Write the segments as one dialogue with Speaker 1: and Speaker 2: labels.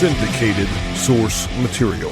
Speaker 1: Syndicated Source Material.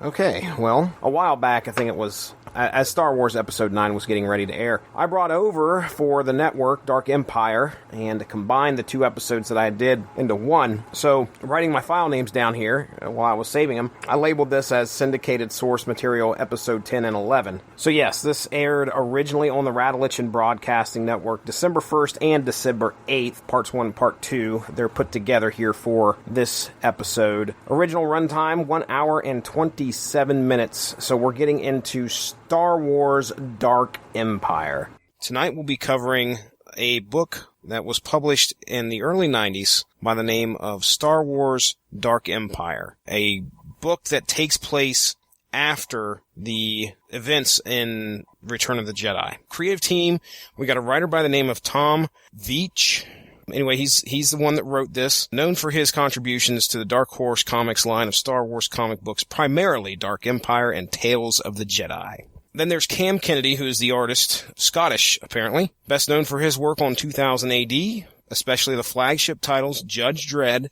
Speaker 2: Okay, well, a while back, I think it was, as Star Wars Episode 9 was getting ready to air, I brought over for the network Dark Empire and combined the two episodes that I did into one. So, writing my file names down here while I was saving them, I labeled this as Syndicated Source Material Episode 10 and 11. So yes, this aired originally on the Radulich In Broadcasting Network December 1st and December 8th, Parts 1 and Part 2. They're put together here for this episode. Original runtime, 1 hour and 27 minutes. So we're getting into Star Wars Dark Empire. Tonight we'll be covering a book that was published in the early 90s by the name of Star Wars Dark Empire. A book that takes place after the events in Return of the Jedi. Creative team, we got a writer by the name of Tom Veitch. Anyway, he's the one that wrote this, known for his contributions to the Dark Horse Comics line of Star Wars comic books, primarily Dark Empire and Tales of the Jedi. Then there's Cam Kennedy, who is the artist, Scottish, apparently, best known for his work on 2000 AD, especially the flagship titles Judge Dredd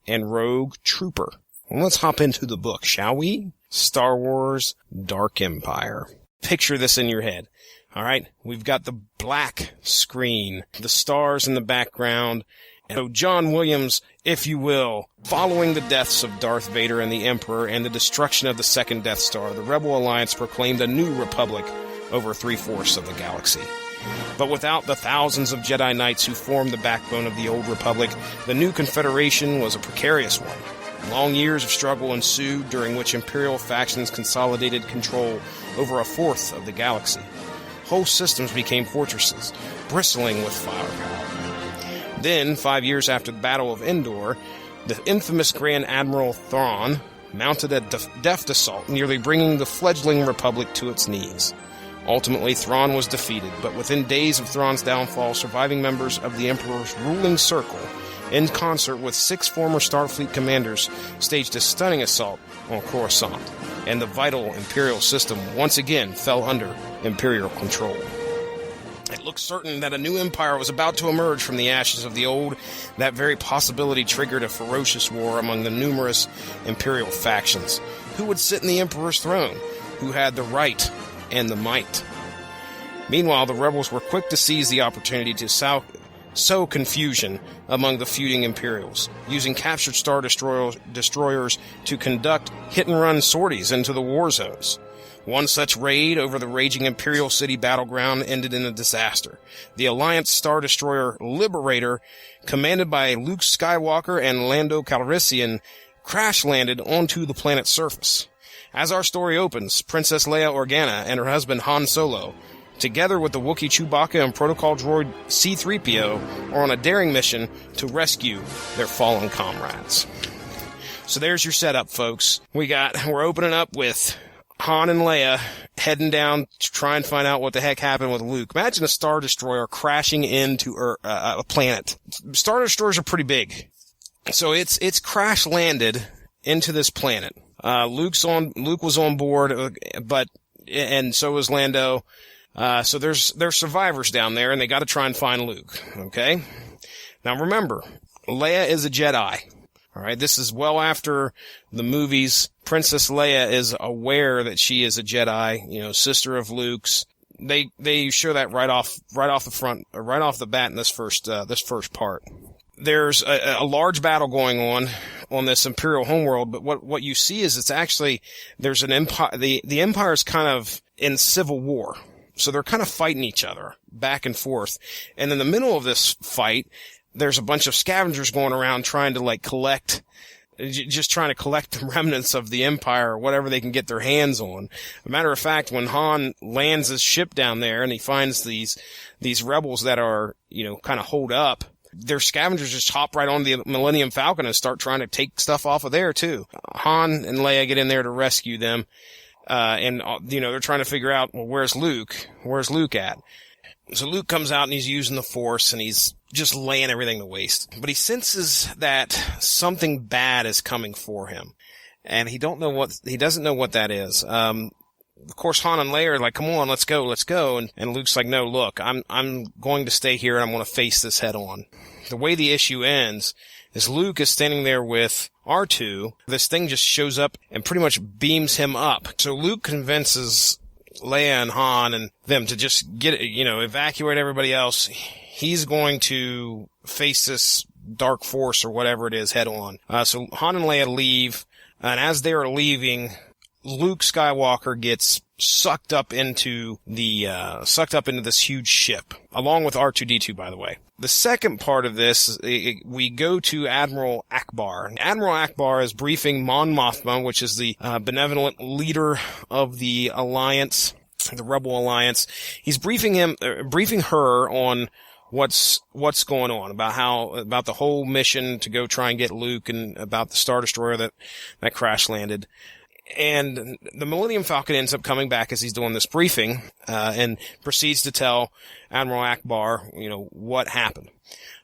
Speaker 2: and Rogue Trooper. Well, let's hop into the book, shall we? Star Wars Dark Empire. Picture this in your head. All right, we've got the black screen, the stars in the background, and so John Williams, if you will, following the deaths of Darth Vader and the Emperor and the destruction of the second Death Star, the Rebel Alliance proclaimed a new republic over 3/4 of the galaxy. But without the thousands of Jedi Knights who formed the backbone of the old republic, the new Confederation was a precarious one. Long years of struggle ensued, during which Imperial factions consolidated control over 1/4 of the galaxy. Whole systems became fortresses, bristling with firepower. Then, 5 years after the Battle of Endor, the infamous Grand Admiral Thrawn mounted a deft assault, nearly bringing the fledgling Republic to its knees. Ultimately, Thrawn was defeated, but within days of Thrawn's downfall, surviving members of the Emperor's ruling circle, in concert with 6 former Starfleet commanders, staged a stunning assault on Coruscant, and the vital Imperial system once again fell under Imperial control. It looked certain that a new empire was about to emerge from the ashes of the old. That very possibility triggered a ferocious war among the numerous Imperial factions. Who would sit in the Emperor's throne? Who had the right and the might? Meanwhile, the rebels were quick to seize the opportunity to sow confusion among the feuding Imperials, using captured Star Destroyers to conduct hit-and-run sorties into the war zones. One such raid over the raging Imperial City battleground ended in a disaster. The Alliance Star Destroyer Liberator, commanded by Luke Skywalker and Lando Calrissian, crash-landed onto the planet's surface. As our story opens, Princess Leia Organa and her husband Han Solo, together with the Wookiee Chewbacca and protocol droid C-3PO, are on a daring mission to rescue their fallen comrades. So there's your setup, folks. We're opening up with Han and Leia heading down to try and find out what the heck happened with Luke. Imagine a Star Destroyer crashing into a planet. Star Destroyers are pretty big. So it's crash landed into this planet. Luke was on board, and so was Lando. So there's survivors down there, and they gotta try and find Luke. Okay? Now remember, Leia is a Jedi. Alright, this is well after the movies. Princess Leia is aware that she is a Jedi, sister of Luke's. They show that right off the bat in this first part. There's a large battle going on this Imperial homeworld, but what you see is it's actually, there's an empire, the Empire's kind of in civil war. So they're kind of fighting each other back and forth. And in the middle of this fight, there's a bunch of scavengers going around trying to collect the remnants of the Empire or whatever they can get their hands on. As a matter of fact, when Han lands his ship down there and he finds these rebels that are, kind of holed up, their scavengers just hop right on the Millennium Falcon and start trying to take stuff off of there too. Han and Leia get in there to rescue them. And they're trying to figure out, well, where's Luke? Where's Luke at? So Luke comes out and he's using the Force and he's just laying everything to waste. But he senses that something bad is coming for him. And he doesn't know what that is. Of course, Han and Leia are like, come on, let's go. And Luke's like, no, look, I'm going to stay here and I'm going to face this head on. The way the issue ends is Luke is standing there with R2. This thing just shows up and pretty much beams him up. So Luke convinces Leia and Han and them to just evacuate everybody else. He's going to face this dark force or whatever it is head on. So Han and Leia leave, and as they are leaving, Luke Skywalker gets sucked up into this huge ship, along with R2-D2, by the way. The second part of this, we go to Admiral Akbar. Admiral Akbar is briefing Mon Mothma, which is the benevolent leader of the Alliance, the Rebel Alliance. He's briefing her on what's going on, about the whole mission to go try and get Luke, and about the Star Destroyer that crash landed. And the Millennium Falcon ends up coming back as he's doing this briefing, and proceeds to tell Admiral Akbar, what happened,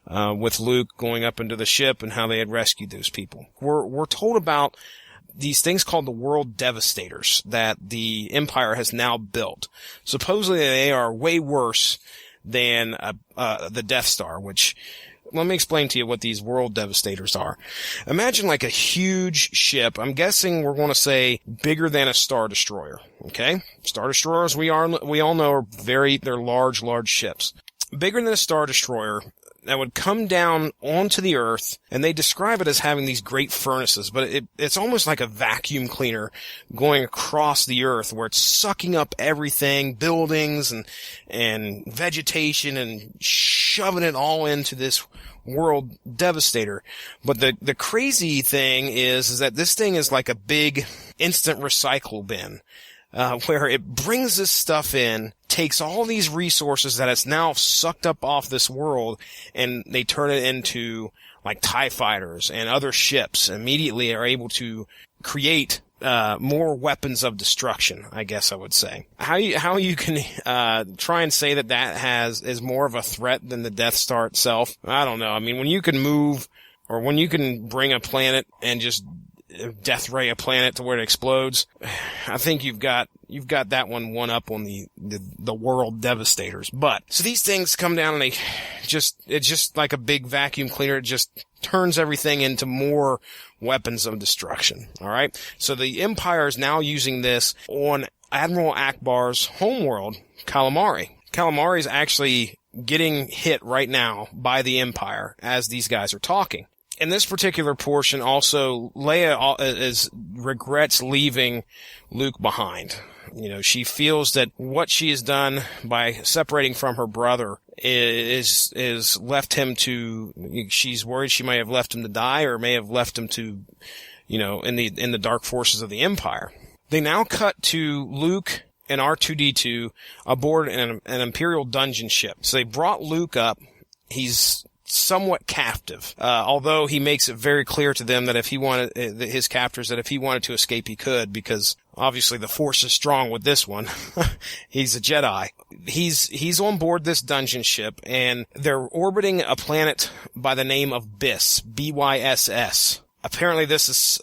Speaker 2: with Luke going up into the ship and how they had rescued those people. We're told about these things called the World Devastators that the Empire has now built. Supposedly they are way worse than the Death Star, which, let me explain to you what these World Devastators are. Imagine like a huge ship. I'm guessing we're going to say bigger than a Star Destroyer. Okay? Star Destroyers, we all know, they're large ships. Bigger than a Star Destroyer that would come down onto the Earth, and they describe it as having these great furnaces, but it's almost like a vacuum cleaner going across the Earth, where it's sucking up everything, buildings and vegetation, and shoving it all into this World Devastator. But the crazy thing is that this thing is like a big instant recycle bin, where it brings this stuff in, takes all these resources that it's now sucked up off this world, and they turn it into like TIE fighters and other ships. Immediately are able to create more weapons of destruction, I guess I would say. How you can try and say that is more of a threat than the Death Star itself, I don't know. I mean, when you can move, or when you can bring a planet and just death ray a planet to where it explodes, I think you've got that one up on the World Devastators. But so these things come down, and it's just like a big vacuum cleaner. It just turns everything into more weapons of destruction. All right. So the Empire is now using this on Admiral Akbar's homeworld, Calamari. Calamari is actually getting hit right now by the Empire as these guys are talking. In this particular portion, also, Leia regrets leaving Luke behind. She feels that what she has done by separating from her brother is left him to, she's worried she may have left him to die, or may have left him to, in the dark forces of the Empire. They now cut to Luke and R2-D2 aboard an Imperial dungeon ship. So they brought Luke up. He's somewhat captive, although he makes it very clear to them that if he wanted, his captors, that if he wanted to escape, he could, because obviously the Force is strong with this one. He's a Jedi. He's on board this dungeon ship, and they're orbiting a planet by the name of Byss, BYSS. Apparently this is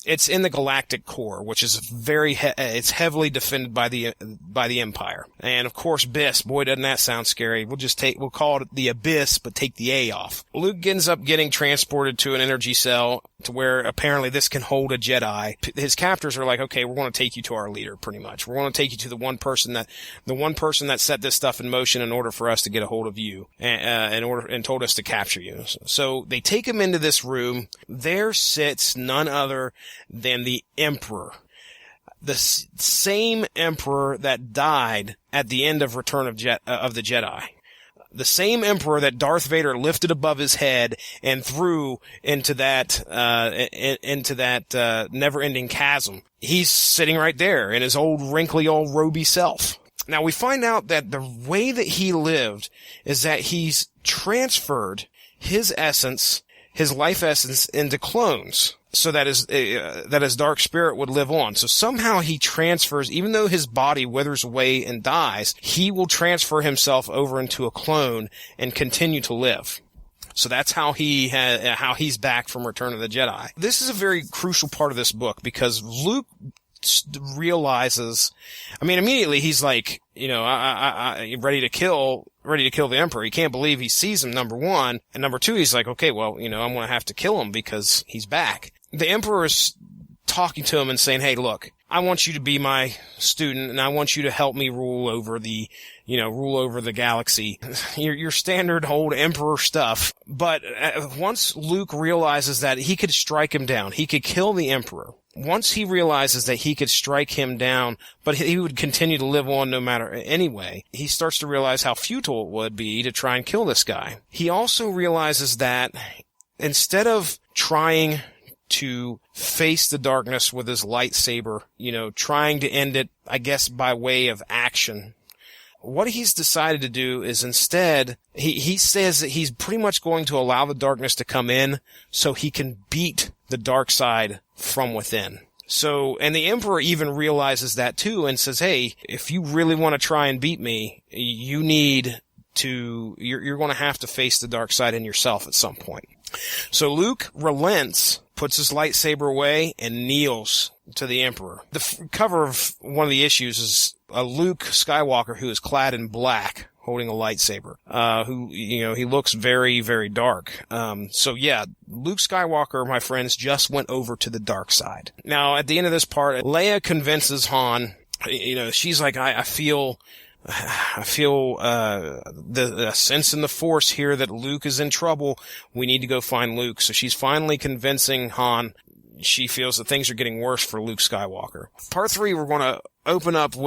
Speaker 2: it's in the galactic core, which is it's heavily defended by the Empire. And of course, Byss, boy, doesn't that sound scary. We'll call it the Abyss, but take the A off. Luke ends up getting transported to an energy cell to where apparently this can hold a Jedi. His captors are like, okay, we're going to take you to our leader, pretty much. We're going to take you to the one person that set this stuff in motion in order for us to get a hold of you, and told us to capture you. So they take him into this room. There sits none other than the Emperor. The same Emperor that died at the end of Return of the Jedi. The same Emperor that Darth Vader lifted above his head and threw into that never-ending chasm. He's sitting right there in his old wrinkly old roby self. Now we find out that the way that he lived is that he's transferred his essence, his life essence, into clones, so that his dark spirit would live on. So somehow he transfers, even though his body withers away and dies, he will transfer himself over into a clone and continue to live. So that's how he's back from Return of the Jedi. This is a very crucial part of this book, because Luke realizes, I mean, immediately he's like, I ready to kill ready to kill the Emperor. He can't believe he sees him, number one. And number two, he's like, okay, well, I'm going to have to kill him because he's back. The Emperor is talking to him and saying, hey, look, I want you to be my student and I want you to help me rule over the galaxy. Your standard old Emperor stuff. But once Luke realizes that he could strike him down, he could kill the Emperor. Once he realizes that he could strike him down, but he would continue to live on no matter anyway, he starts to realize how futile it would be to try and kill this guy. He also realizes that instead of trying to face the darkness with his lightsaber, trying to end it, I guess, by way of action, what he's decided to do is instead, he says that he's pretty much going to allow the darkness to come in so he can beat the dark side from within. So, and the Emperor even realizes that too and says, hey, if you really want to try and beat me, you're going to have to face the dark side in yourself at some point. So Luke relents, puts his lightsaber away, and kneels to the Emperor. The cover of one of the issues is a Luke Skywalker who is clad in black, holding a lightsaber, he looks very, very dark. So yeah, Luke Skywalker, my friends, just went over to the dark side. Now, at the end of this part, Leia convinces Han, she's like, I feel the sense in the Force here that Luke is in trouble. We need to go find Luke. So she's finally convincing Han. She feels that things are getting worse for Luke Skywalker. Part 3, we're going to open up in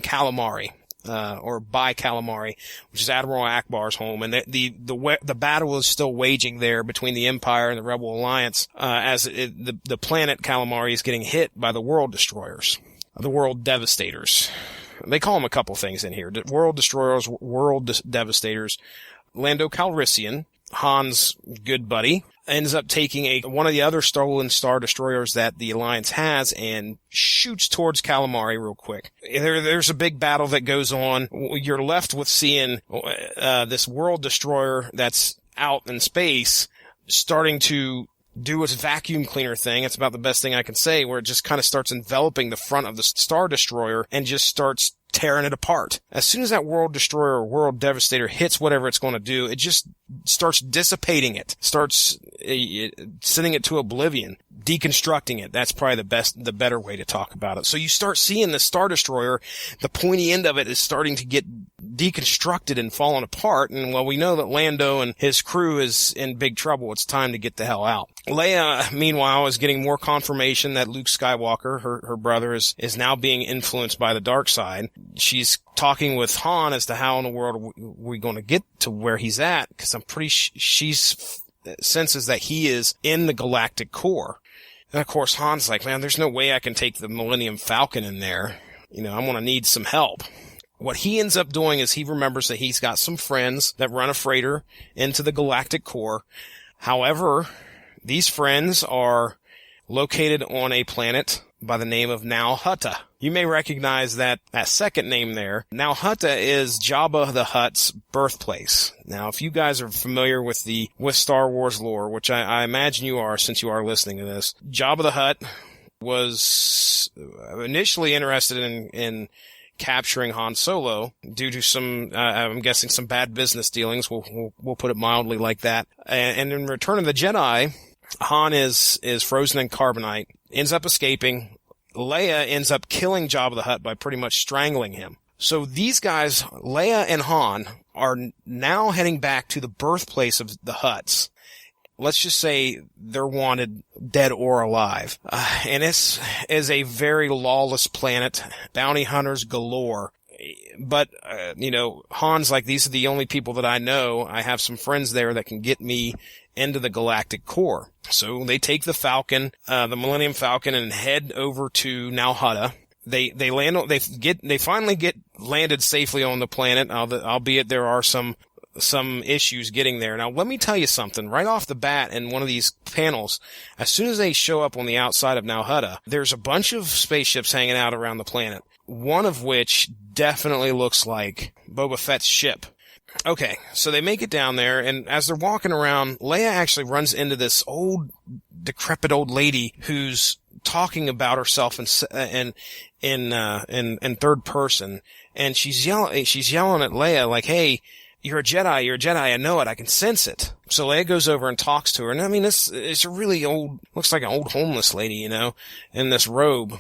Speaker 2: Calamari, or by Calamari, which is Admiral Akbar's home. And the battle is still waging there between the Empire and the Rebel Alliance, as the planet Calamari is getting hit by the World Destroyers. The World Devastators. They call them a couple things in here. World Destroyers, World Devastators. Lando Calrissian, Han's good buddy, ends up taking one of the other stolen Star Destroyers that the Alliance has and shoots towards Calamari real quick. There's a big battle that goes on. You're left with seeing this World Destroyer that's out in space starting to do its vacuum cleaner thing. It's about the best thing I can say, where it just kind of starts enveloping the front of the Star Destroyer and just starts tearing it apart. As soon as that World Destroyer or World Devastator hits whatever it's going to do, it just starts dissipating it, starts sending it to oblivion, deconstructing it. That's probably the better way to talk about it. So you start seeing the Star Destroyer, the pointy end of it is starting to get deconstructed and falling apart. And well, we know that Lando and his crew is in big trouble. It's time to get the hell out. Leia, meanwhile, is getting more confirmation that Luke Skywalker, her brother, is now being influenced by the dark side. She's talking with Han as to how in the world are we going to get to where he's at, because I'm pretty she senses that he is in the galactic core. And of course, Han's like, man, there's no way I can take the Millennium Falcon in there. I'm going to need some help. What he ends up doing is he remembers that he's got some friends that run a freighter into the galactic core. However, these friends are located on a planet by the name of Nal Hutta. You may recognize that second name there. Nal Hutta is Jabba the Hutt's birthplace. Now, if you guys are familiar with Star Wars lore, which I imagine you are since you are listening to this, Jabba the Hutt was initially interested in capturing Han Solo due to some, I'm guessing, some bad business dealings. We'll put it mildly like that. And in Return of the Jedi, Han is frozen in carbonite, ends up escaping. Leia ends up killing Jabba the Hutt by pretty much strangling him. So these guys, Leia and Han, are now heading back to the birthplace of the Hutts. Let's just say they're wanted dead or alive. And this is a very lawless planet, bounty hunters galore. But, Han's like, these are the only people that I know. I have some friends there that can get me into the galactic core. So they take the Falcon, the Millennium Falcon, and head over to Nal Hutta. They finally get landed safely on the planet, albeit there are some issues getting there. Now, let me tell you something. Right off the bat in one of these panels, as soon as they show up on the outside of Nal Hutta, there's a bunch of spaceships hanging out around the planet, one of which definitely looks like Boba Fett's ship. Okay, so they make it down there, and as they're walking around, Leia actually runs into this decrepit old lady who's talking about herself and in third person, and she's yelling at Leia like, "Hey, you're a Jedi, I know it, I can sense it." So Leia goes over and talks to her, and I mean, it's a really old, looks like an old homeless lady, in this robe.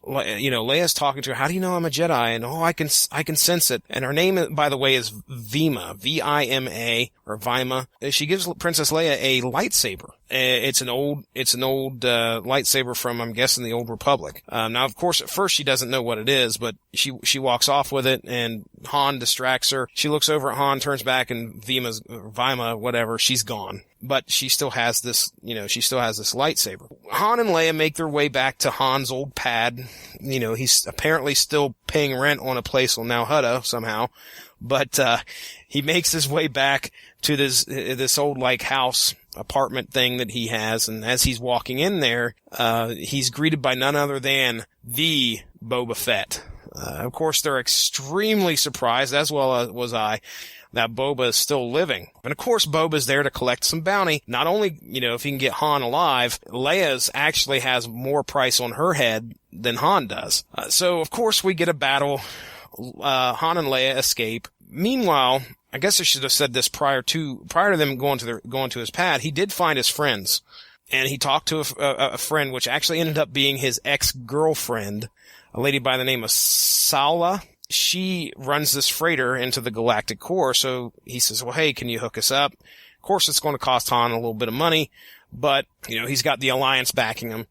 Speaker 2: Leia's talking to her, "How do you know I'm a Jedi?" And, "Oh, I can sense it." And her name, by the way, is Vima, V-I-M-A, or Vima. She gives Princess Leia a lightsaber. It's an old lightsaber from, I'm guessing, the Old Republic. Now, of course, at first she doesn't know what it is, but she walks off with it, and Han distracts her. She looks over at Han, turns back, and Vima, whatever, she's gone. But she still has this, lightsaber. Han and Leia make their way back to Han's old pad. He's apparently still paying rent on a place on Nal Hutta somehow. But, he makes his way back to this old, house apartment thing that he has. And as he's walking in there, he's greeted by none other than the Boba Fett. Of course, they're extremely surprised, as well was I, that Boba is still living. And of course, Boba's there to collect some bounty. Not only, if he can get Han alive, Leia's actually has more price on her head than Han does. So of course we get a battle. Han and Leia escape. Meanwhile, I guess I should have said this prior to them going to his pad. He did find his friends, and he talked to a friend, which actually ended up being his ex-girlfriend, a lady by the name of Sala. She runs this freighter into the galactic core, so he says, "Well, hey, can you hook us up?" Of course, it's going to cost Han a little bit of money, but, he's got the Alliance backing him.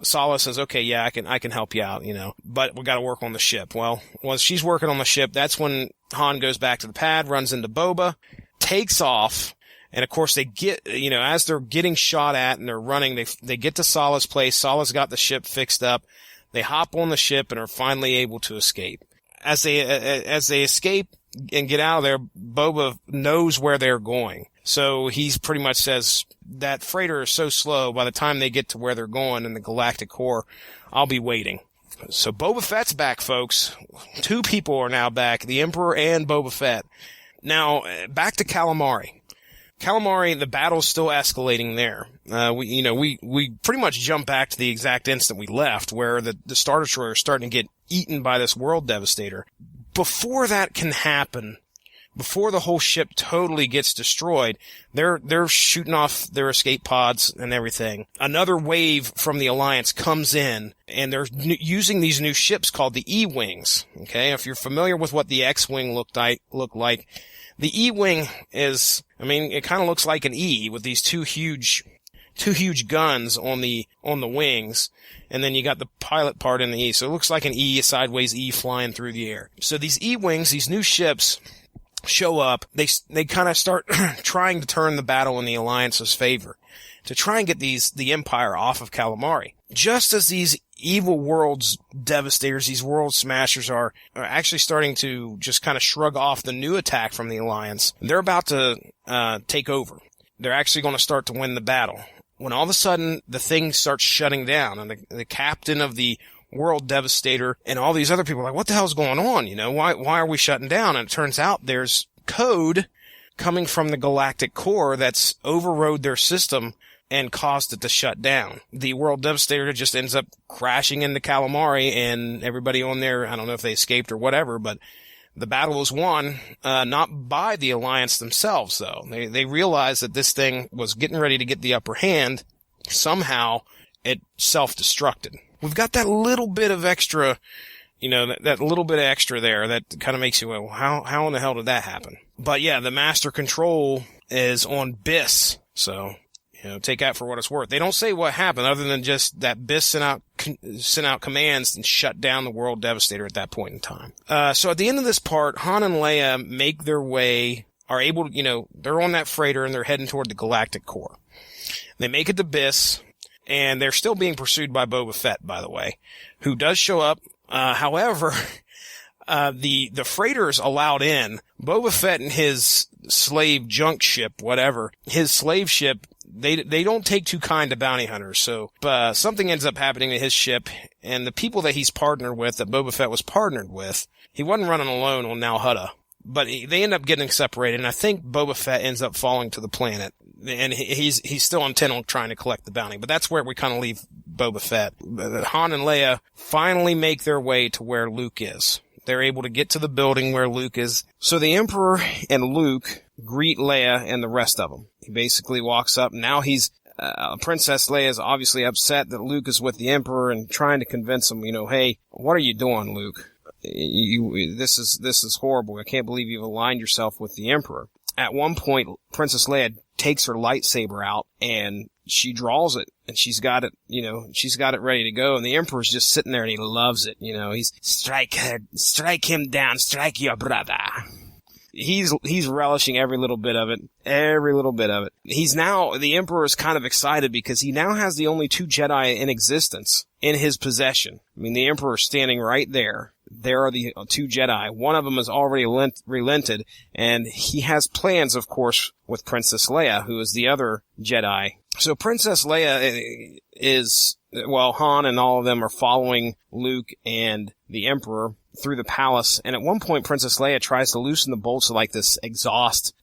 Speaker 2: Sala says, "Okay, yeah, I can help you out, but we got to work on the ship." Well, she's working on the ship, that's when Han goes back to the pad, runs into Boba, takes off, and of course they get, as they're getting shot at and they're running, they get to Sala's place. Sala's got the ship fixed up. They hop on the ship and are finally able to escape. As they escape and get out of there, Boba knows where they're going. So he's pretty much says, "That freighter is so slow, by the time they get to where they're going in the galactic core, I'll be waiting." So Boba Fett's back, folks. Two people are now back, the Emperor and Boba Fett. Now, back to Calamari. Calamari, the battle's still escalating there. We pretty much jump back to the exact instant we left, where the Star Destroyer is starting to get eaten by this world devastator. Before that can happen, before the whole ship totally gets destroyed, they're shooting off their escape pods and everything. Another wave from the Alliance comes in, and they're using these new ships called the E-Wings. Okay, if you're familiar with what the X-Wing looked like, the E-Wing is, it kind of looks like an E with these two huge guns on the wings, and then you got the pilot part in the E. So it looks like an E, a sideways E flying through the air. So these E-Wings, these new ships, show up. They kind of start trying to turn the battle in the Alliance's favor to try and get the Empire off of Calamari. Just as these evil worlds devastators, these world smashers are actually starting to just kind of shrug off the new attack from the Alliance, they're about to take over. They're actually going to start to win the battle, when all of a sudden the thing starts shutting down, and the captain of the world devastator and all these other people are like, "What the hell's going on? Why are we shutting down?" And it turns out there's code coming from the galactic core that's overrode their system and caused it to shut down. The world devastator just ends up crashing into Calamari, and everybody on there, I don't know if they escaped or whatever, but the battle was won, not by the Alliance themselves, though. They realized that this thing was getting ready to get the upper hand. Somehow it self-destructed. We've got that little bit of extra, that little bit of extra there that kind of makes you, well, how in the hell did that happen? But yeah, the master control is on BIS, so, take that for what it's worth. They don't say what happened other than just that BIS sent out commands and shut down the world devastator at that point in time. So at the end of this part, Han and Leia make their way, are able to, they're on that freighter and they're heading toward the galactic core. They make it to BIS, and they're still being pursued by Boba Fett, by the way, who does show up. However, the freighters allowed in. Boba Fett and his slave junk ship, whatever, his slave ship, they don't take too kind to bounty hunters. So, something ends up happening to his ship, and the people that he's partnered with, that Boba Fett was partnered with, he wasn't running alone on Nal Hutta. But they end up getting separated, and I think Boba Fett ends up falling to the planet. And he's still intent on trying to collect the bounty. But that's where we kind of leave Boba Fett. Han and Leia finally make their way to where Luke is. They're able to get to the building where Luke is. So the Emperor and Luke greet Leia and the rest of them. He basically walks up. Now Princess Leia is obviously upset that Luke is with the Emperor and trying to convince him, hey, what are you doing, Luke? This is horrible. I can't believe you've aligned yourself with the Emperor. At one point, Princess Leia takes her lightsaber out and she draws it, and she's got it ready to go, and the Emperor's just sitting there and he loves it. He's strike him down, strike your brother. He's relishing every little bit of it. The Emperor is kind of excited because he now has the only 2 Jedi in existence in his possession. I mean, the Emperor's standing right there. There are the 2 Jedi. One of them has already relented, and he has plans, of course, with Princess Leia, who is the other Jedi. So Princess Leia Han and all of them are following Luke and the Emperor through the palace, and at one point Princess Leia tries to loosen the bolts of like this exhaust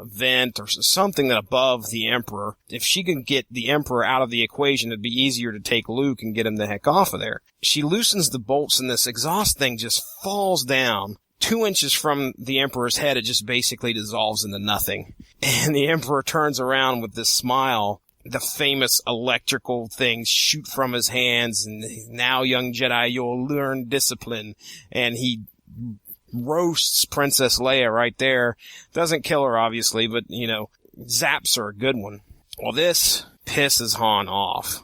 Speaker 2: vent or something that above the Emperor. If she can get the Emperor out of the equation, it'd be easier to take Luke and get him the heck off of there. She loosens the bolts and this exhaust thing just falls down 2 inches from the Emperor's head. It just basically dissolves into nothing. And the Emperor turns around with this smile. The famous electrical things shoot from his hands, and now, young Jedi, you'll learn discipline. And he roasts Princess Leia right there. Doesn't kill her, obviously, but, zaps her a good one. Well, this pisses Han off.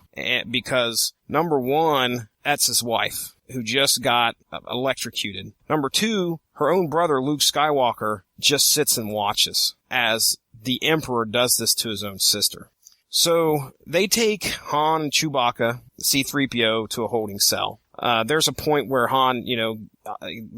Speaker 2: Because, number one, that's his wife, who just got electrocuted. Number 2, her own brother, Luke Skywalker, just sits and watches as the Emperor does this to his own sister. So they take Han and Chewbacca, C-3PO, to a holding cell. There's a point where Han,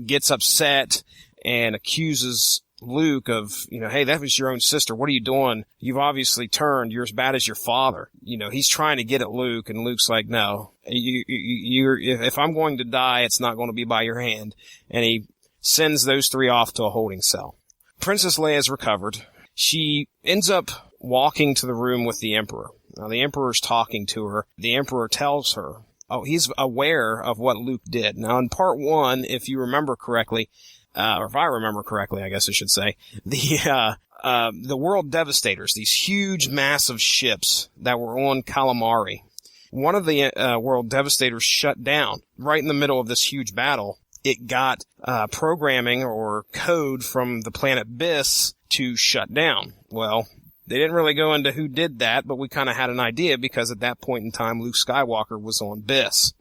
Speaker 2: gets upset and accuses Luke of, hey, that was your own sister. What are you doing? You've obviously turned. You're as bad as your father. He's trying to get at Luke, and Luke's like, no, if I'm going to die, it's not going to be by your hand. And he sends those 3 off to a holding cell. Princess Leia's recovered. She ends up walking to the room with the Emperor. Now, the Emperor's talking to her. The Emperor tells her, he's aware of what Luke did. Now, in part 1, if you remember correctly, or if I remember correctly, I guess I should say, the World Devastators, these huge, massive ships that were on Calamari, one of the World Devastators shut down right in the middle of this huge battle. It got programming or code from the planet Biss to shut down. Well, they didn't really go into who did that, but we kind of had an idea because at that point in time, Luke Skywalker was on Biss.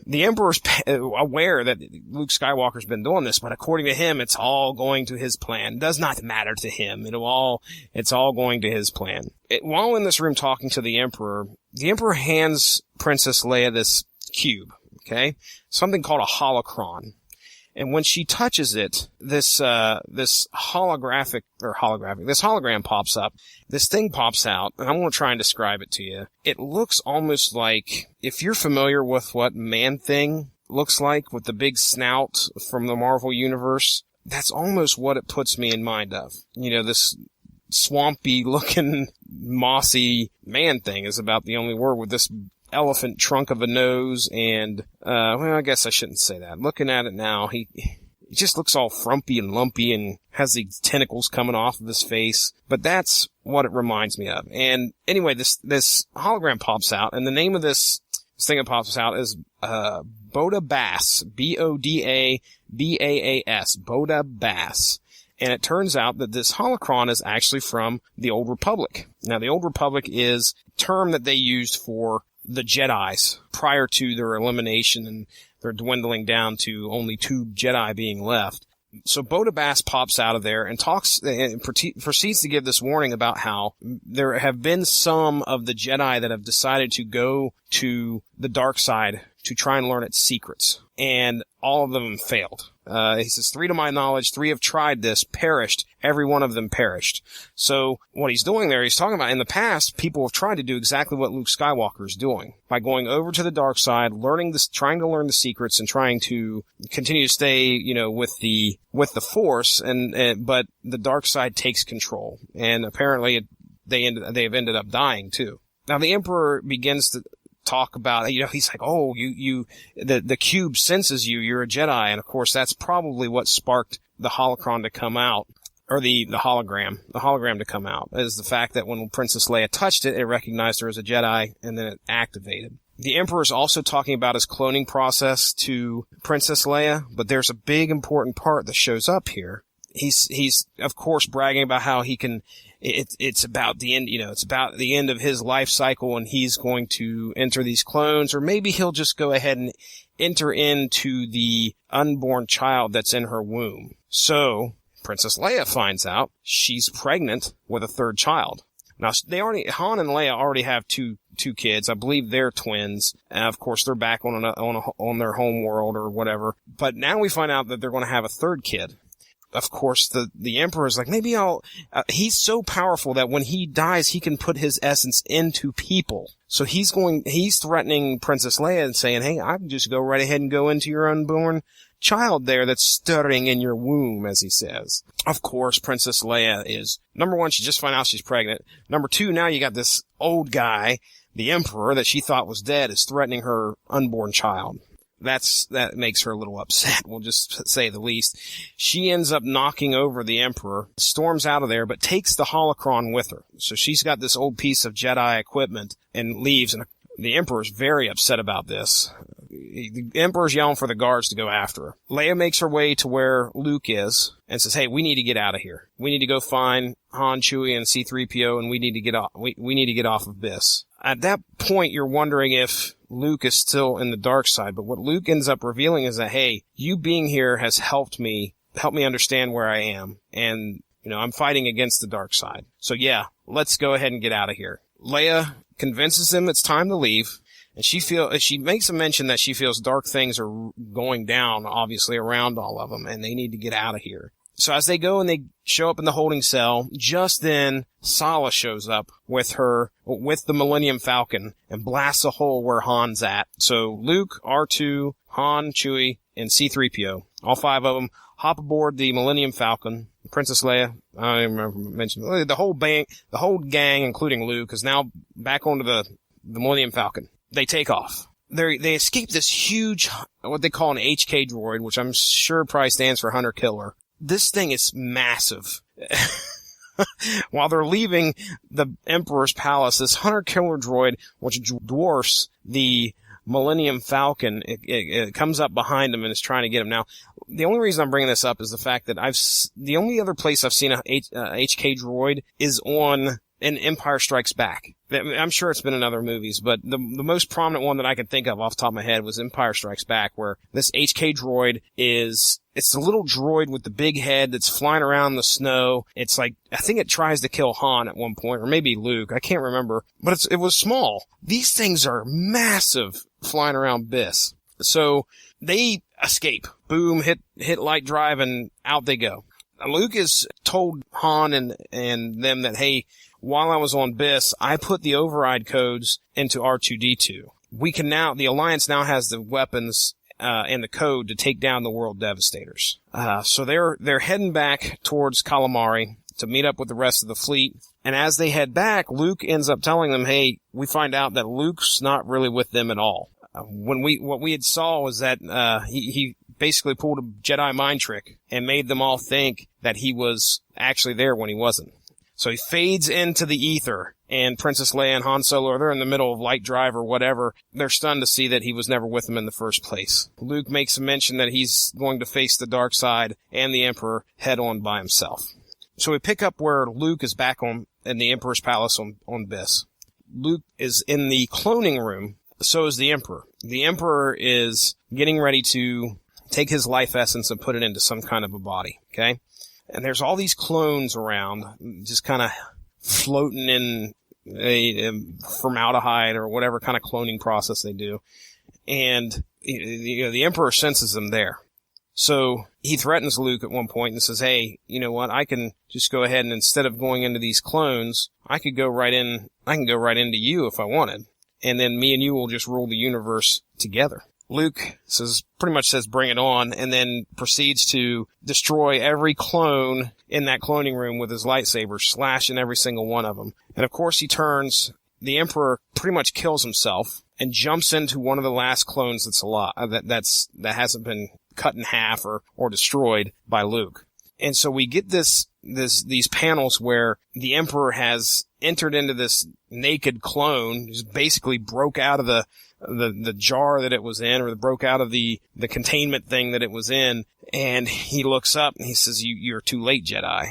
Speaker 2: The Emperor's aware that Luke Skywalker's been doing this, but according to him, it's all going to his plan. It does not matter to him. It's all going to his plan. While in this room talking to the Emperor hands Princess Leia this cube, okay? Something called a holocron. And when she touches it, this hologram pops up. This thing pops out, and I'm going to try and describe it to you. It looks almost like, if you're familiar with what Man-Thing looks like, with the big snout from the Marvel Universe, that's almost what it puts me in mind of. This swampy-looking, mossy Man-Thing is about the only word, with this elephant trunk of a nose, and I guess I shouldn't say that. Looking at it now, he just looks all frumpy and lumpy and has these tentacles coming off of his face. But that's what it reminds me of. And anyway, this hologram pops out, and the name of this thing that pops out is Boda Bass, Bodabaas, Boda Bass. And it turns out that this holocron is actually from the Old Republic. Now, the Old Republic is a term that they used for the Jedis prior to their elimination, and they're dwindling down to only 2 Jedi being left. So Boda Bass pops out of there and proceeds to give this warning about how there have been some of the Jedi that have decided to go to the dark side to try and learn its secrets. And all of them failed. He says, 3 to my knowledge, 3 have tried this, perished. Every one of them perished. So what he's doing there, he's talking about in the past, people have tried to do exactly what Luke Skywalker is doing. By going over to the dark side, trying to learn the secrets and trying to continue to stay, with the Force, but the dark side takes control. And apparently they've ended up dying too. Now the Emperor begins to talk about, he's like, oh, the cube senses you, you're a Jedi. And of course, that's probably what sparked the holocron to come out, or the hologram to come out, is the fact that when Princess Leia touched it, it recognized her as a Jedi, and then it activated. The Emperor is also talking about his cloning process to Princess Leia, but there's a big important part that shows up here. He's of course bragging about how he can, it's about the end, it's about the end of his life cycle, and he's going to enter these clones, or maybe he'll just go ahead and enter into the unborn child that's in her womb. So Princess Leia finds out she's pregnant with a third child. Now, Han and Leia already have two kids. I believe they're twins. And of course, they're back on their home world or whatever. But now we find out that they're going to have a third kid. Of course, the Emperor is like, maybe he's so powerful that when he dies, he can put his essence into people. So he's threatening Princess Leia and saying, hey, I can just go right ahead and go into your unborn child there that's stuttering in your womb, as he says. Of course, Princess Leia is, number one, she just found out she's pregnant. Number two, now you got this old guy, the Emperor, that she thought was dead, is threatening her unborn child. That makes her a little upset, we'll just say the least. She ends up knocking over the Emperor, storms out of there, but takes the holocron with her. So she's got this old piece of Jedi equipment and leaves, and the Emperor's very upset about this. The Emperor's yelling for the guards to go after her. Leia makes her way to where Luke is and says, hey, we need to get out of here. We need to go find Han, Chewie, and C-3PO, and we need to get off. We need to get off of Biss. At that point, you're wondering if Luke is still in the dark side, but what Luke ends up revealing is that, hey, you being here has helped me understand where I am, and, I'm fighting against the dark side. So yeah, let's go ahead and get out of here. Leia convinces him it's time to leave, and she makes a mention that she feels dark things are going down, obviously, around all of them, and they need to get out of here. So as they go and they show up in the holding cell, just then Sala shows up with the Millennium Falcon, and blasts a hole where Han's at. So Luke, R2, Han, Chewie, and C-3PO, all five of them, hop aboard the Millennium Falcon. Princess Leia, I don't even remember mentioning, the whole gang, including Luke, is now back onto the Millennium Falcon. They take off. They escape this huge, what they call an HK droid, which I'm sure probably stands for Hunter Killer. This thing is massive. While they're leaving the Emperor's palace, this Hunter Killer droid, which dwarfs the Millennium Falcon, it comes up behind him and is trying to get him. Now, the only reason I'm bringing this up is the fact that the only other place I've seen a HK droid is in Empire Strikes Back. I'm sure it's been in other movies, but the most prominent one that I can think of off the top of my head was Empire Strikes Back, where this HK droid it's a little droid with the big head that's flying around the snow. It's like, I think it tries to kill Han at one point, or maybe Luke, I can't remember, but it was small. These things are massive flying around Biss. So they escape. Boom, hit light drive, and out they go. Luke has told Han and them that, hey, while I was on Biss, I put the override codes into R2-D2. The Alliance now has the weapons and the code to take down the world Devastators. So they're heading back towards Calamari to meet up with the rest of the fleet. And as they head back, Luke ends up telling them, hey, we find out that Luke's not really with them at all. What we had saw was that he basically pulled a Jedi mind trick and made them all think that he was actually there when he wasn't. So he fades into the ether, and Princess Leia and Han Solo, they're in the middle of light drive or whatever. They're stunned to see that he was never with them in the first place. Luke makes a mention that he's going to face the dark side and the Emperor head on by himself. So we pick up where Luke is back in the Emperor's palace on Biss. Luke is in the cloning room. So is the Emperor. The Emperor is getting ready to take his life essence and put it into some kind of a body, okay? And there's all these clones around, just kind of floating in a formaldehyde or whatever kind of cloning process they do. And the Emperor senses them there. So he threatens Luke at one point and says, hey, you know what? I can just go ahead and instead of going into these clones, I can go right into you if I wanted. And then me and you will just rule the universe together. Luke pretty much says, bring it on, and then proceeds to destroy every clone in that cloning room with his lightsaber, slashing every single one of them. And of course he turns the Emperor pretty much kills himself and jumps into one of the last clones that's alive, that hasn't been cut in half or destroyed by Luke. And so we get these panels where the Emperor has entered into this naked clone, just basically broke out of the jar that it was in, or broke out of the containment thing that it was in, and he looks up and he says, you're too late, Jedi.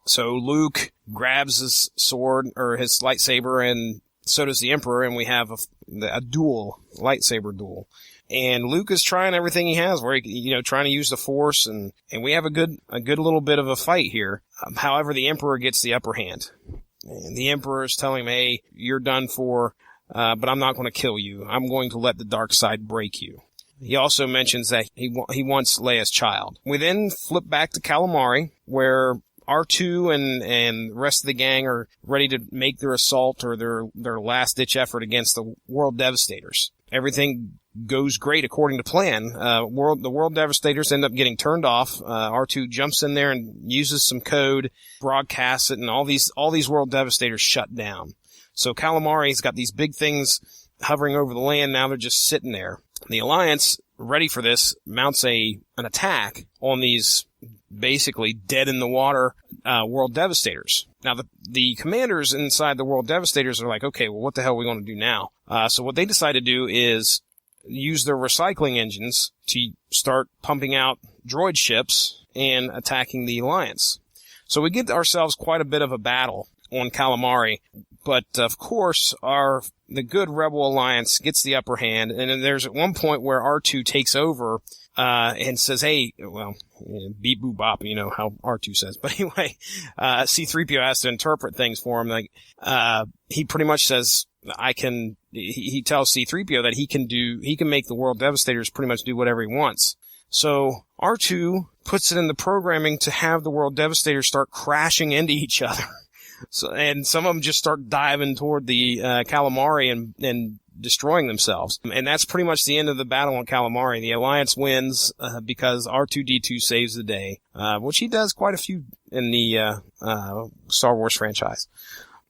Speaker 2: So Luke grabs his sword, or his lightsaber, and so does the Emperor, and we have a duel, lightsaber duel. And Luke is trying everything he has, where he, trying to use the Force, and we have a good little bit of a fight here. However, the Emperor gets the upper hand. And the Emperor is telling him, hey, you're done for, but I'm not going to kill you. I'm going to let the dark side break you. He also mentions that he wants Leia's child. We then flip back to Calamari, where R2 and the rest of the gang are ready to make their assault, or their last-ditch effort against the World Devastators. Everything goes great according to plan. The World Devastators end up getting turned off. R2 jumps in there and uses some code, broadcasts it, and all these World Devastators shut down. So Calamari's got these big things hovering over the land. Now they're just sitting there. The Alliance, ready for this, mounts an attack on these basically dead in the water World Devastators. Now the commanders inside the World Devastators are like, okay, well, what the hell are we going to do now? So what they decide to do is use their recycling engines to start pumping out droid ships and attacking the Alliance. So we get ourselves quite a bit of a battle on Calamari, but of course the good Rebel Alliance gets the upper hand, and then there's at one point where R2 takes over and says, hey, well, beep boop bop, how R2 says. But anyway, C-3PO has to interpret things for him. Like, he pretty much says, he tells C-3PO that he can make the World Devastators pretty much do whatever he wants. So R2 puts it in the programming to have the World Devastators start crashing into each other. So, and some of them just start diving toward the Calamari and destroying themselves. And that's pretty much the end of the battle on Calamari. The Alliance wins because R2-D2 saves the day, which he does quite a few in the Star Wars franchise.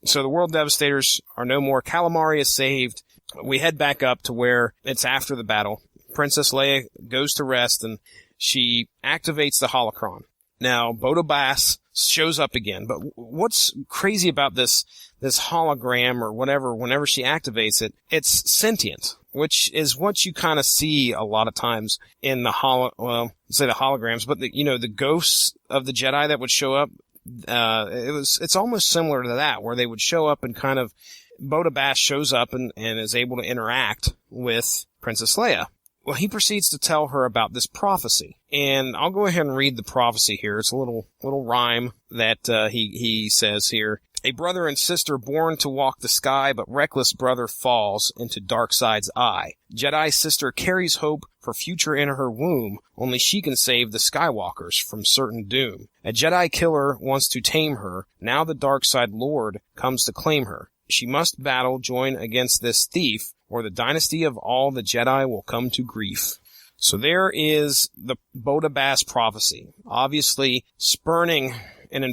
Speaker 2: So the World Devastators are no more. Calamari is saved. We head back up to where it's after the battle. Princess Leia goes to rest, and she activates the holocron. Now, Boda Bass shows up again, but what's crazy about this hologram or whatever, whenever she activates it, it's sentient, which is what you kind of see a lot of times in the holograms, but the ghosts of the Jedi that would show up, it's almost similar to that, where they would show up and kind of, Boda Bass shows up and is able to interact with Princess Leia. Well, he proceeds to tell her about this prophecy, and I'll go ahead and read the prophecy here. It's a little rhyme that he says here. A brother and sister born to walk the sky, but reckless brother falls into Darkseid's eye. Jedi sister carries hope for future in her womb. Only she can save the Skywalkers from certain doom. A Jedi killer wants to tame her. Now the Darkseid Lord comes to claim her. She must join against this thief, or the dynasty of all the Jedi will come to grief. So there is the Boda Bass prophecy, obviously spurning and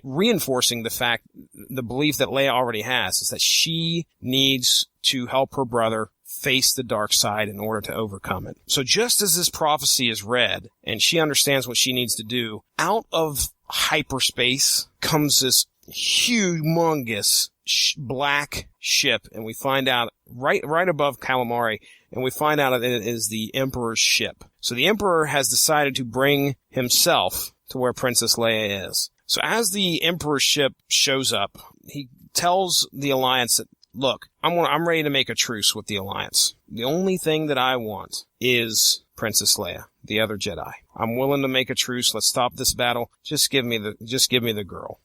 Speaker 2: reinforcing the belief that Leia already has, is that she needs to help her brother face the dark side in order to overcome it. So just as this prophecy is read, and she understands what she needs to do, out of hyperspace comes this humongous black ship, and we find out right above Calamari, and we find out that it is the Emperor's ship. So the Emperor has decided to bring himself to where Princess Leia is. So as the Emperor's ship shows up, he tells the Alliance that, look, I'm ready to make a truce with the Alliance. The only thing that I want is Princess Leia, the other Jedi. I'm willing to make a truce. Let's stop this battle. Just give me the girl.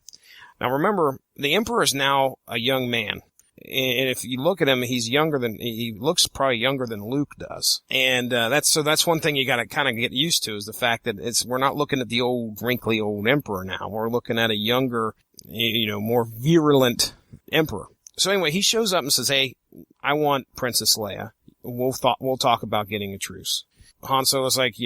Speaker 2: Now remember, the Emperor is now a young man. And if you look at him, he looks probably younger than Luke does. And that's one thing you gotta kind of get used to, is the fact that we're not looking at the old, wrinkly old Emperor now. We're looking at a younger, more virulent Emperor. So anyway, he shows up and says, hey, I want Princess Leia. We'll talk about getting a truce. Han Solo's like,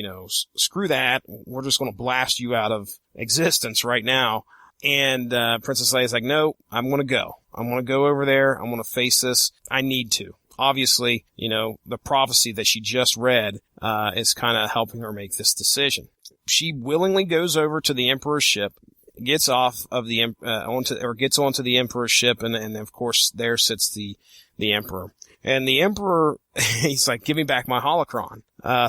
Speaker 2: screw that. We're just going to blast you out of existence right now. And Princess Leia's like, no, I'm going to go. I'm going to go over there. I'm going to face this. I need to. Obviously, the prophecy that she just read is kind of helping her make this decision. She willingly goes over to the Emperor's ship, gets off of the gets onto the Emperor's ship, and of course there sits the Emperor. And the Emperor, he's like, give me back my holocron.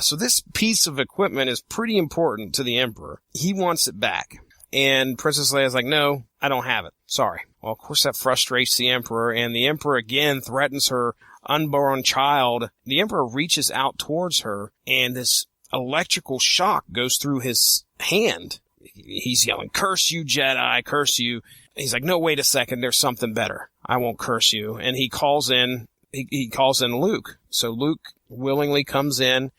Speaker 2: So this piece of equipment is pretty important to the Emperor. He wants it back. And Princess Leia's like, no, I don't have it. Sorry. Well, of course that frustrates the Emperor, and the Emperor again threatens her unborn child. The Emperor reaches out towards her, and this electrical shock goes through his hand. He's yelling, curse you, Jedi, curse you. He's like, no, wait a second, there's something better. I won't curse you. And he calls in Luke. So Luke willingly comes in.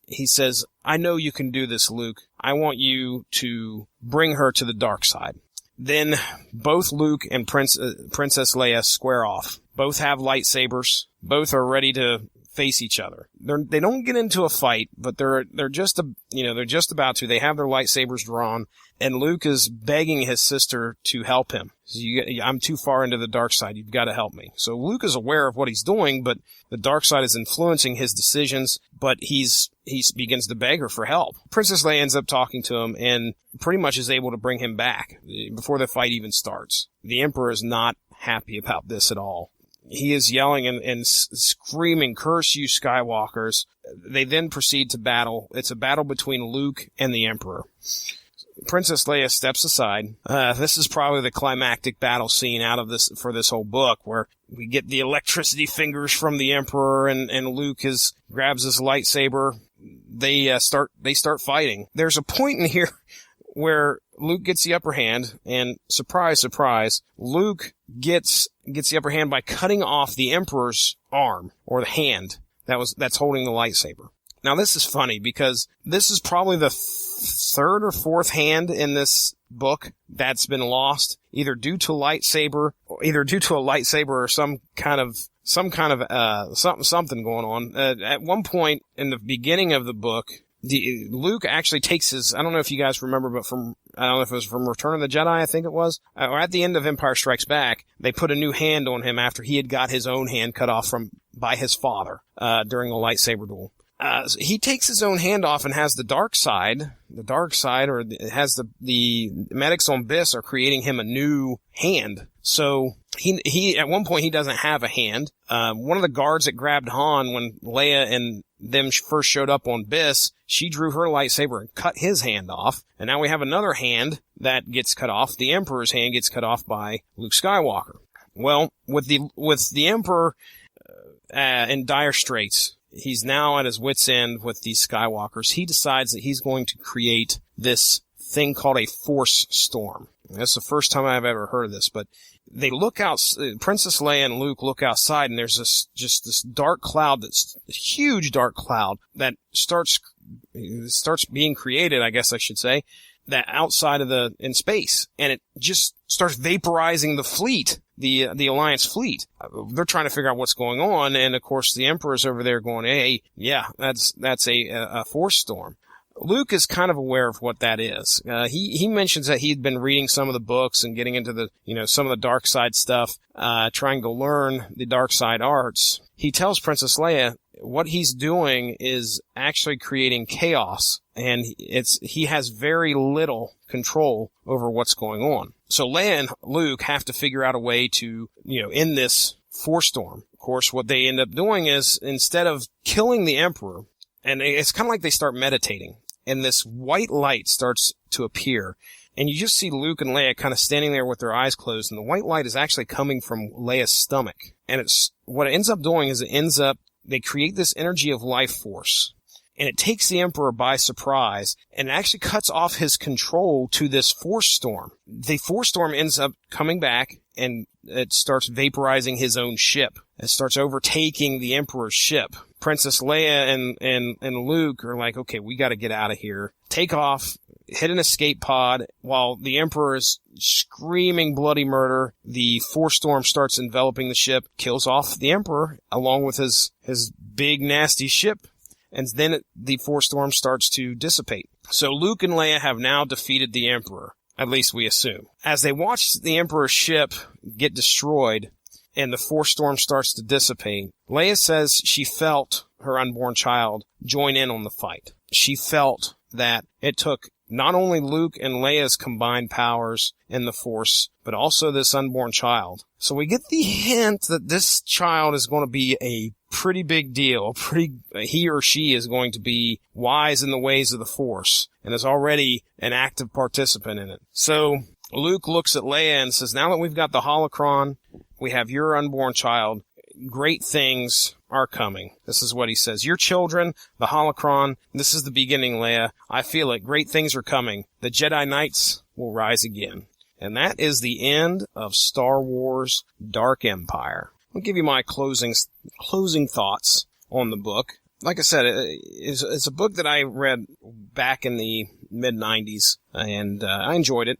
Speaker 2: He says, I know you can do this, Luke. I want you to bring her to the dark side. Then both Luke and Princess Leia square off. Both have lightsabers. Both are ready to face each other. They don't get into a fight, but they're just about to. They have their lightsabers drawn, and Luke is begging his sister to help him. I'm too far into the dark side. You've got to help me. So Luke is aware of what he's doing, but the dark side is influencing his decisions, but he begins to beg her for help. Princess Leia ends up talking to him and pretty much is able to bring him back before the fight even starts. The Emperor is not happy about this at all. He is yelling and screaming, curse you, Skywalkers. They then proceed to battle. It's a battle between Luke and the Emperor. Princess Leia steps aside. This is probably the climactic battle scene for this whole book, where we get the electricity fingers from the Emperor, and Luke grabs his lightsaber. They start fighting. There's a point in here where Luke gets the upper hand, and surprise, surprise, Luke gets the upper hand by cutting off the Emperor's arm, or the hand that's holding the lightsaber. Now this is funny because this is probably the third or fourth hand in this book that's been lost, either due to a lightsaber or some kind of something going on. At one point in the beginning of the book, Luke actually takes his, I don't know if you guys remember, but I don't know if it was from Return of the Jedi, I think it was, or at the end of Empire Strikes Back, they put a new hand on him after he had got his own hand cut off by his father, during a lightsaber duel. So he takes his own hand off and has the dark side, or it has the medics on Biss are creating him a new hand. So he at one point he doesn't have a hand. One of the guards that grabbed Han when Leia and them first showed up on Biss, she drew her lightsaber and cut his hand off. And now we have another hand that gets cut off. The Emperor's hand gets cut off by Luke Skywalker. Well, with the Emperor in dire straits, he's now at his wit's end with these Skywalkers. He decides that he's going to create this thing called a Force Storm. That's the first time I've ever heard of this, but they look out, Princess Leia and Luke look outside, and there's this dark cloud, this huge dark cloud that starts being created, I guess I should say, that outside in space, and it just starts vaporizing the fleet, the Alliance fleet. They're trying to figure out what's going on, and of course the Emperor's over there going, hey, yeah, that's a Force Storm. Luke is kind of aware of what that is. He mentions that he'd been reading some of the books and getting into some of the dark side stuff, trying to learn the dark side arts. He tells Princess Leia what he's doing is actually creating chaos, and he has very little control over what's going on. So Leia and Luke have to figure out a way to, end this Force Storm. Of course, what they end up doing is, instead of killing the Emperor, and it's kind of like they start meditating, and this white light starts to appear, and you just see Luke and Leia kind of standing there with their eyes closed, and the white light is actually coming from Leia's stomach. And what it ends up doing is they create this energy of life force, and it takes the Emperor by surprise, and it actually cuts off his control to this Force Storm. The Force Storm ends up coming back, and it starts vaporizing his own ship. It starts overtaking the Emperor's ship. Princess Leia and Luke are like, okay, we got to get out of here. Take off, hit an escape pod, while the Emperor is screaming bloody murder. The Force Storm starts enveloping the ship, kills off the Emperor along with his big nasty ship, and then the Force Storm starts to dissipate. So Luke and Leia have now defeated the Emperor. At least we assume. As they watch the Emperor's ship get destroyed and the Force storm starts to dissipate, Leia says she felt her unborn child join in on the fight. She felt that it took not only Luke and Leia's combined powers in the Force, but also this unborn child. So we get the hint that this child is going to be a pretty big deal. He or she is going to be wise in the ways of the Force and is already an active participant in it. So Luke looks at Leia and says, now that we've got the holocron, we have your unborn child, great things are coming. This is what he says. Your children, the holocron, this is the beginning, Leia. I feel it. Great things are coming. The Jedi Knights will rise again. And that is the end of Star Wars Dark Empire. I'll give you my closing thoughts on the book. Like I said, it's a book that I read back in the mid-90s, and I enjoyed it,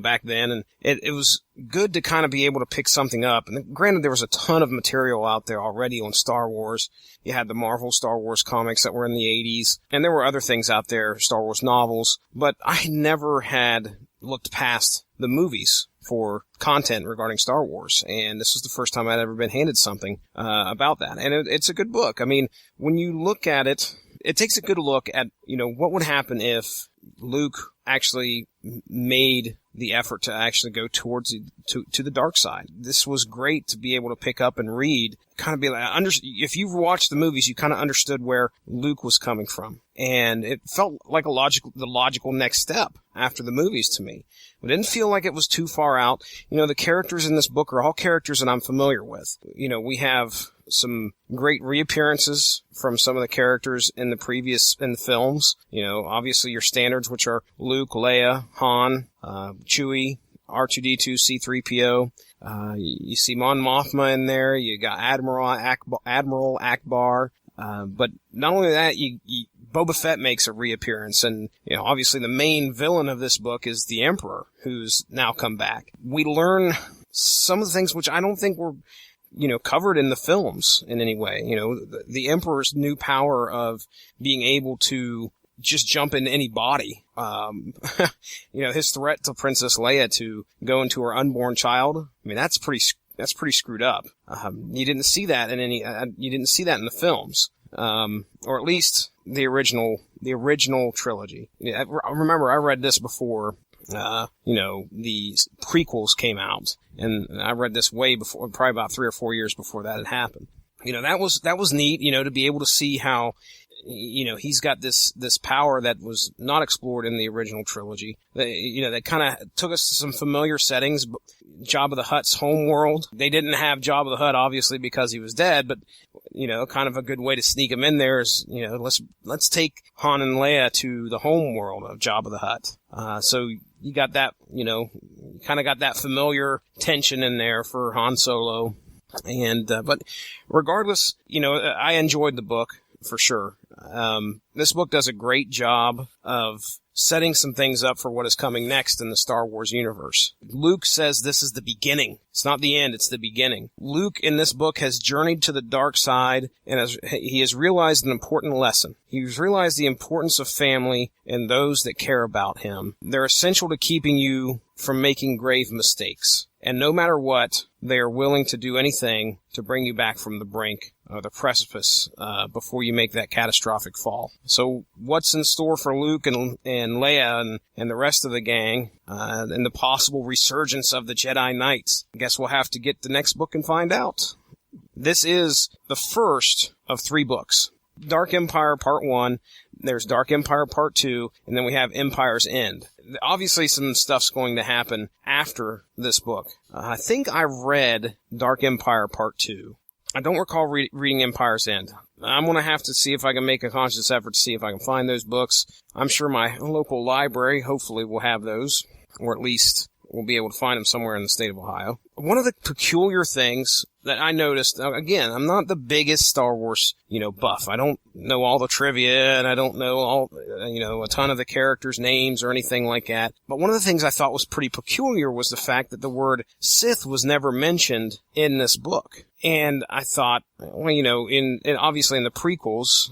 Speaker 2: back then. And it was good to kind of be able to pick something up. And granted, there was a ton of material out there already on Star Wars. You had the Marvel Star Wars comics that were in the 80s, and there were other things out there, Star Wars novels, but I never had looked past the movies for content regarding Star Wars, and this was the first time I'd ever been handed something about that. And it's a good book. I mean, when you look at it, it takes a good look at, what would happen if Luke actually made the effort to actually go towards to the dark side. This was great to be able to pick up and read, kind of be like, if you've watched the movies, you kind of understood where Luke was coming from. And it felt like the logical next step after the movies to me. It didn't feel like it was too far out. The characters in this book are all characters that I'm familiar with. We have some great reappearances from some of the characters in the films. Obviously your standards, which are Luke, Leia, Han, Chewie, R2-D2, C-3PO. You see Mon Mothma in there. You got Admiral Akbar. But not only that, Boba Fett makes a reappearance, and obviously the main villain of this book is the Emperor, who's now come back. We learn some of the things which I don't think were covered in the films in any way. The Emperor's new power of being able to just jump into any body. His threat to Princess Leia to go into her unborn child. I mean, that's pretty screwed up. You didn't see that in the films. Or at least the original trilogy. I remember I read this before, the prequels came out, and I read this way before, probably about 3 or 4 years before that had happened. That was neat, to be able to see how, he's got this power that was not explored in the original trilogy. That kind of took us to some familiar settings. Jabba the Hutt's homeworld. They didn't have Jabba the Hutt, obviously, because he was dead, but, kind of a good way to sneak him in there is, let's take Han and Leia to the homeworld of Jabba the Hutt. So you got that, kind of got that familiar tension in there for Han Solo. And, but regardless, I enjoyed the book for sure. This book does a great job of setting some things up for what is coming next in the Star Wars universe. Luke says this is the beginning. It's not the end, it's the beginning. Luke in this book has journeyed to the dark side, and he has realized an important lesson. He's realized the importance of family and those that care about him. They're essential to keeping you from making grave mistakes. And no matter what, they are willing to do anything to bring you back from the brink or the precipice before you make that catastrophic fall. So what's in store for Luke and Leia and the rest of the gang and the possible resurgence of the Jedi Knights? I guess we'll have to get the next book and find out. This is the first of 3 books. Dark Empire Part 1, there's Dark Empire Part 2, and then we have Empire's End. Obviously some stuff's going to happen after this book. I think I read Dark Empire Part 2. I don't recall reading Empire's End. I'm going to have to see if I can make a conscious effort to see if I can find those books. I'm sure my local library hopefully will have those, or at least we'll be able to find them somewhere in the state of Ohio. One of the peculiar things that I noticed, again, I'm not the biggest Star Wars, buff. I don't know all the trivia, and I don't know all, a ton of the characters' names or anything like that. But one of the things I thought was pretty peculiar was the fact that the word Sith was never mentioned in this book. And I thought, well, obviously in the prequels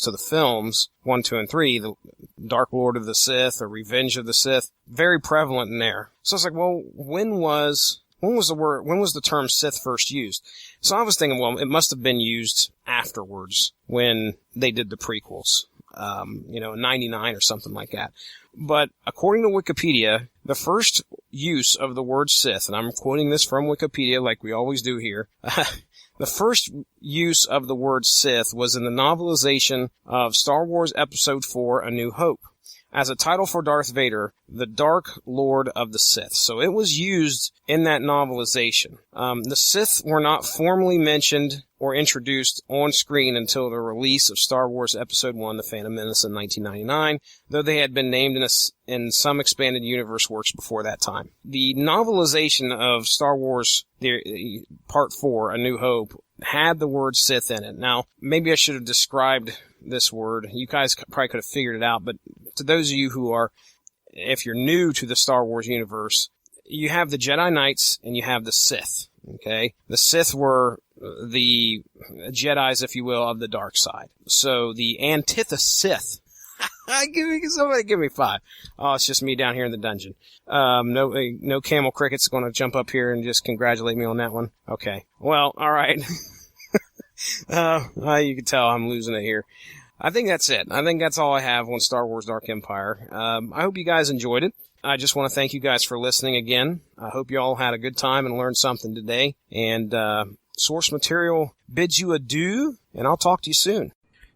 Speaker 2: to the films, 1, 2, and 3, Dark Lord of the Sith or Revenge of the Sith, very prevalent in there. So I was like, well, when was the term Sith first used? So I was thinking, well, it must have been used afterwards when they did the prequels, in 99 or something like that. But according to Wikipedia, the first use of the word Sith, and I'm quoting this from Wikipedia like we always do here, the first use of the word Sith was in the novelization of Star Wars Episode 4, A New Hope, as a title for Darth Vader, the Dark Lord of the Sith. So it was used in that novelization. The Sith were not formally mentioned or introduced on screen until the release of Star Wars Episode 1, The Phantom Menace in 1999, though they had been named in some expanded universe works before that time. The novelization of Star Wars Part 4, A New Hope, had the word Sith in it. Now, maybe I should have described this word. You guys probably could have figured it out, but to those of you who are, if you're new to the Star Wars universe, you have the Jedi Knights and you have the Sith, okay? The Sith were the Jedis, if you will, of the dark side. So the antithesis, somebody give me 5. Oh, it's just me down here in the dungeon. No camel cricket's going to jump up here and just congratulate me on that one. Okay. Well, all right. You can tell I'm losing it here. I think that's it. I think that's all I have on Star Wars Dark Empire. I hope you guys enjoyed it. I just want to thank you guys for listening again. I hope you all had a good time and learned something today. And Source Material bids you adieu, and I'll talk to you soon.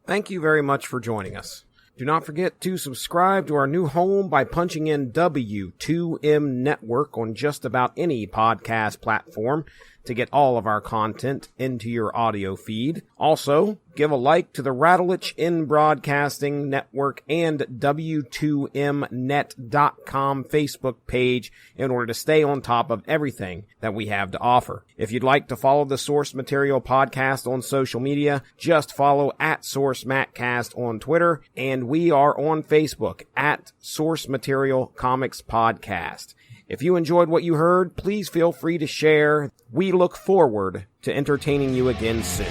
Speaker 2: Thank you very much for joining us. Do not forget to subscribe to our new home by punching in W2M Network on just about any podcast platform to get all of our content into your audio feed. Also, give a like to the Radulich In Broadcasting Network and W2Mnet.com Facebook page in order to stay on top of everything that we have to offer. If you'd like to follow the Source Material Podcast on social media, just follow @SourceMatCast on Twitter, and we are on Facebook @Source Material Comics Podcast. If you enjoyed what you heard, please feel free to share. We look forward to entertaining you again soon.